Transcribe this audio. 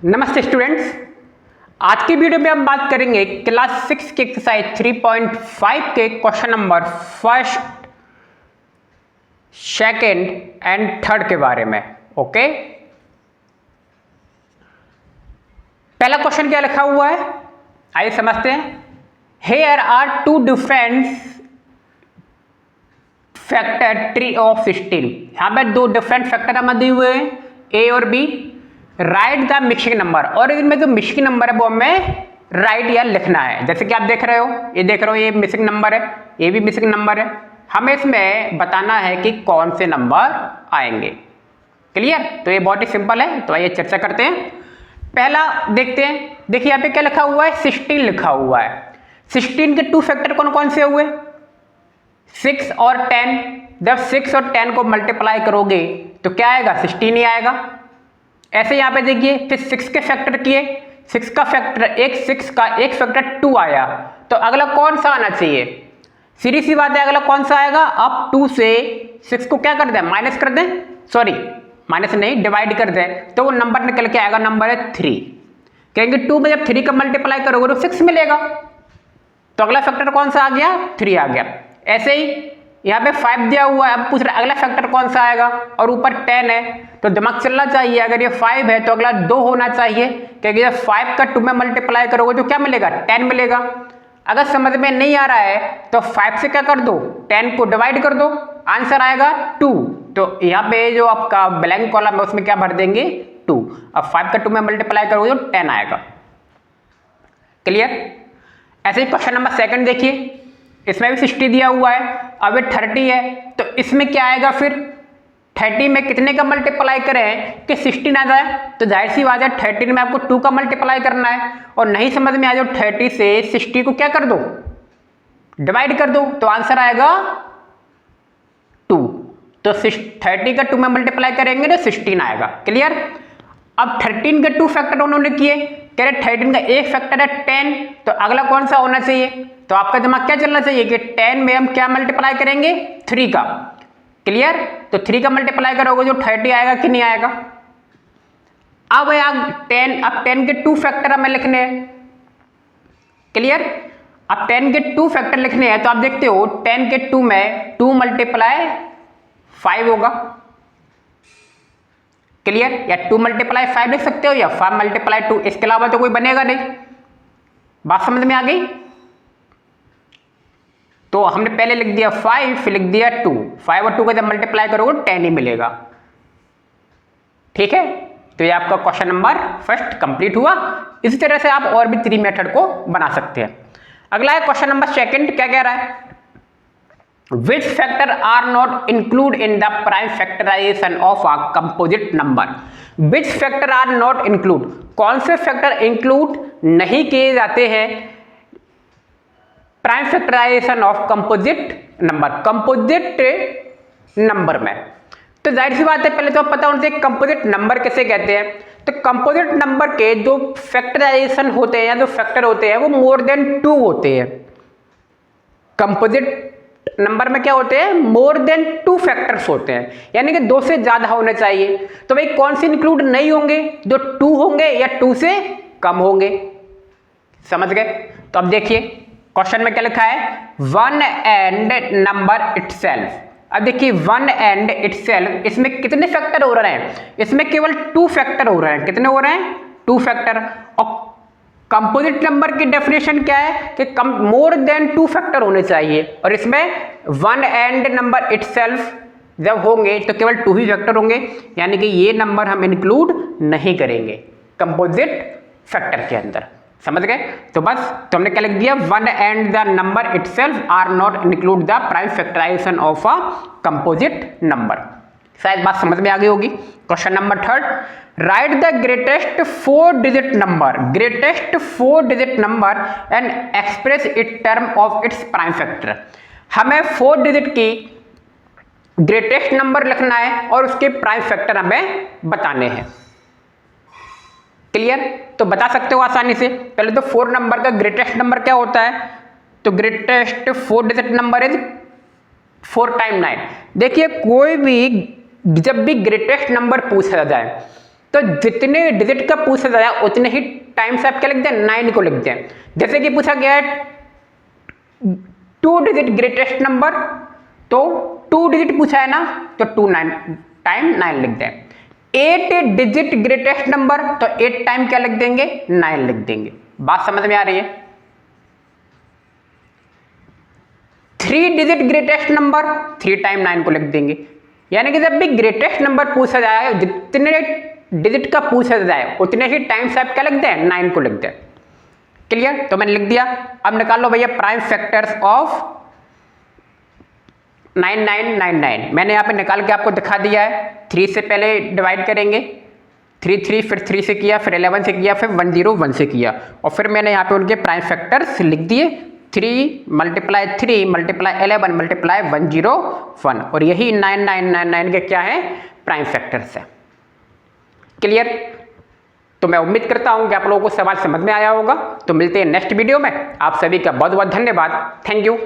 नमस्ते स्टूडेंट्स, आज की वीडियो में हम बात करेंगे क्लास 6 के एक्सरसाइज 3.5 के question number first, second and third के बारे में। ओके, पहला क्वेश्चन क्या लिखा हुआ है, आइए समझते हैं। Here are two different factor tree of 16। यहां पर दो डिफरेंट फैक्टर हमें दिए हुए हैं, ए और B. Write the missing number, और इनमें जो मिसिंग नंबर है वो हमें राइट या लिखना है। जैसे कि आप देख रहे हो, ये देख रहे हो, ये मिसिंग नंबर है, ये भी मिसिंग नंबर है। हमें इसमें बताना है कि कौन से नंबर आएंगे। क्लियर? तो ये बहुत ही सिंपल है, तो आइए चर्चा करते हैं। पहला देखते हैं, देखिए यहाँ पे क्या लिखा हुआ है, 16 लिखा हुआ है। 16 के टू फैक्टर कौन कौन से हुए, 6 और 10। जब 6 और 10 को मल्टीप्लाई करोगे तो क्या आएगा, 16 ही आएगा। ऐसे यहाँ पे देखिए, फिर 6 के फैक्टर किए, 6 का फैक्टर 1, 6 का एक फैक्टर 2 आया, तो अगला कौन सा आना चाहिए, सीधी सी बात है, अगला कौन सा आएगा। अब 2 से 6 को क्या कर दें, माइनस कर दें, सॉरी माइनस नहीं, डिवाइड कर दें, तो वो नंबर निकल के आएगा, नंबर है 3। कहेंगे 2 में जब 3 का मल्टीप्लाई करोगे तो 6 मिलेगा, तो अगला फैक्टर कौन सा आ गया, 3 आ गया। ऐसे ही यहाँ पे 5 दिया हुआ है, अब पूछ रहा है अगला फैक्टर कौन सा आएगा, और ऊपर 10 है, तो दिमाग चलना चाहिए। अगर ये 5 है तो अगला 2 होना चाहिए, क्योंकि जब 5 का 2 में मल्टीप्लाई करोगे तो क्या मिलेगा, 10 मिलेगा। अगर समझ में नहीं आ रहा है तो 5 से क्या कर दो, 10 को डिवाइड कर दो, आंसर आएगा 2। तो यहाँ पे जो आपका ब्लैंक कॉलम है उसमें क्या भर देंगे, 2। अब 5 का 2 में मल्टीप्लाई करोगे तो 10 आएगा। क्लियर? ऐसे ही क्वेश्चन नंबर सेकंड देखिए, इसमें भी 60 दिया हुआ है, अब ये 30 है, तो इसमें क्या आएगा, फिर 30 में कितने का मल्टीप्लाई करें कि 16 आ जाए, तो जाहिर सी बात है 13 में आपको 2 का मल्टीप्लाई करना है, और नहीं समझ में आ जाए 30 से 60 को क्या कर दो, डिवाइड कर दो, तो आंसर आएगा 2। तो 30 का 2 में मल्टीप्लाई करेंगे तो 16 आएगा। क्लियर? अब 13 के 2 फैक्टर उन्होंने किए, कह रहे 13 का एक फैक्टर है 10, तो अगला कौन सा होना चाहिए, तो आपका दिमाग क्या चलना चाहिए कि 10 में हम क्या मल्टीप्लाई करेंगे, 3 का। क्लियर? तो 3 का मल्टीप्लाई करोगे जो 30 आएगा कि नहीं आएगा। अब यहाँ 10 के 2 फैक्टर हमें लिखने हैं। क्लियर? अब 10 के 2 फैक्टर लिखने हैं, तो आप देखते हो 10 के 2 में 2 मल्टीप्लाई 5 होगा। क्लियर? या 2 मल्टीप्लाई 5 लिख सकते हो, या 5 मल्टीप्लाई 2, इसके अलावा तो कोई बनेगा नहीं। बात समझ में आ गई? तो हमने पहले लिख दिया 5, फिर लिख दिया 2, 5 और 2 का जब मल्टीप्लाई करोगे 10 ही मिलेगा। ठीक है? तो ये आपका क्वेश्चन नंबर फर्स्ट कंप्लीट हुआ। इसी तरह से आप और भी 3 मेथड को बना सकते हैं। अगला है क्वेश्चन नंबर सेकंड, क्या कह रहा है, Which factor are not included in the prime factorization of a composite number? Which factor are not include? कौन से फैक्टर इंक्लूड नहीं किए जाते हैं prime factorisation of composite number, composite number में। तो जाहिर सी बात है, पहले तो आप पता होना चाहिए कंपोजिट नंबर किसे कहते हैं। तो कंपोजिट नंबर के जो फैक्टराइजेशन होते हैं या जो फैक्टर होते हैं वो मोर देन 2 होते हैं। कंपोजिट नंबर में क्या होते हैं, मोर देन 2 फैक्टर्स होते हैं, यानी कि 2 से ज्यादा होने चाहिए। तो भाई कौन से इंक्लूड नहीं होंगे, जो 2 होंगे या 2 से कम होंगे। समझ गए? तो अब देखिए क्वेश्चन में क्या लिखा है, 1 एंड नंबर इटसेल्फ। अब देखिए 1 एंड इटसेल्फ, इसमें कितने फैक्टर हो रहे हैं, इसमें केवल 2 फैक्टर हो रहे हैं। कितने हो रहे हैं, 2 फैक्टर। और कंपोजिट नंबर की डेफिनेशन क्या है कि मोर देन 2 फैक्टर होने चाहिए, और इसमें 1 एंड नंबर इटसेल्फ जब होंगे तो केवल 2 ही फैक्टर होंगे, यानी कि ये नंबर हम इंक्लूड नहीं करेंगे कंपोजिट फैक्टर के अंदर। समझ गए? तो बस, तो हमने क्या लिख दिया, 1 and the number itself are not include the prime factorisation of a composite number. शायद बात समझ में आ गई होगी। Question number third, write the greatest 4 digit number, greatest 4 digit number and express it term of its prime factor. हमें 4 digit की greatest number लिखना है और उसके प्राइम फैक्टर हमें बताने हैं। क्लियर? तो बता सकते हो आसानी से। पहले तो 4 नंबर का ग्रेटेस्ट नंबर क्या होता है, तो greatest 4 digit number is 4 time 9। देखिए कोई भी जब भी ग्रेटेस्ट नंबर पूछा जाए तो जितने डिजिट का पूछा जाए उतने ही टाइम से आप क्या लिखते हैं, 9 को लिखते हैं। जैसे कि पूछा गया है 2 डिजिट ग्रेटेस्ट नंबर, तो 2 डिजिट पूछा है ना, तो 2 9 टाइम 9 लिख दें। 8 डिजिट ग्रेटेस्ट नंबर, तो 8 टाइम क्या लिख देंगे, 9 लिख देंगे। बात समझ में आ रही है। 3 डिजिट ग्रेटेस्ट नंबर, 3 टाइम 9 को लिख देंगे। यानी कि जब भी ग्रेटेस्ट नंबर पूछा जाए, जितने डिजिट का पूछा जाए उतने ही टाइम से आप क्या लिख दें, 9 को लिख दें। क्लियर? तो मैंने लिख दिया। अब निकाल लो भैया प्राइम फैक्टर्स ऑफ 9999। मैंने यहाँ पे निकाल के आपको दिखा दिया है। 3 से पहले डिवाइड करेंगे, 3 फिर 3 से किया, फिर 11 से किया, फिर 101 से किया, और फिर मैंने यहाँ पे उनके प्राइम फैक्टर्स लिख दिए। 3 मल्टीप्लाई 3 मल्टीप्लाई 11 मल्टीप्लाई 101, और यही 9999 के क्या है, प्राइम फैक्टर्स है। क्लियर? तो मैं उम्मीद करता हूँ कि आप लोगों को सवाल समझ में आया होगा। तो मिलते हैं नेक्स्ट वीडियो में। आप सभी का बहुत बहुत धन्यवाद। Thank you.